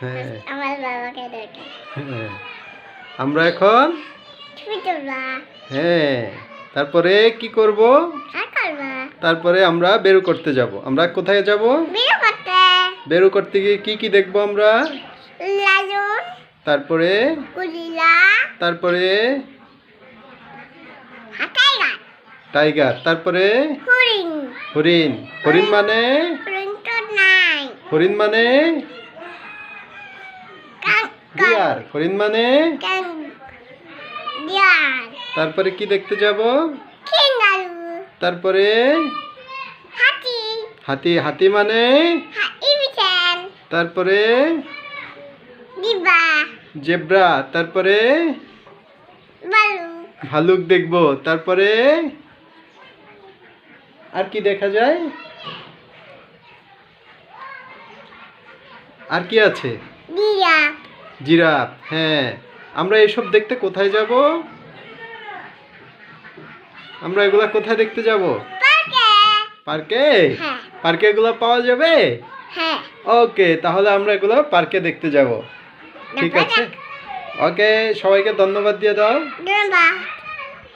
হ্যাঁ আমার বাবাকে দেখে হ্যাঁ আমরা এখন হ্যাঁ তারপরে কি করব তারপরে আমরা বেরু করতে যাব আমরা কোথায় যাব বেরু করতে গিয়ে কি কি দেখব আমরা তারপরে তারপরে টাইগার তারপরে হরিণ হরিণ মানে হরিণ মানে ডিয়ার হরিণ মানে তারপরে কি দেখতে যাব তারপরে হাতি হাতি মানে তারপরে জেব্রা তারপরে ভালুক দেখব তারপরে আর কি দেখা যায় আর কি আছে জিরাফ হ্যাঁ আমরা এসব দেখতে কোথায় যাব আমরা এগুলা কোথায় দেখতে যাব পার্কে পার্কে এগুলো পাওয়া যাবে ওকে তাহলে আমরা এগুলো পার্কে দেখতে যাব ঠিক আছে ওকে সবাইকে ধন্যবাদ দিয়ে দাও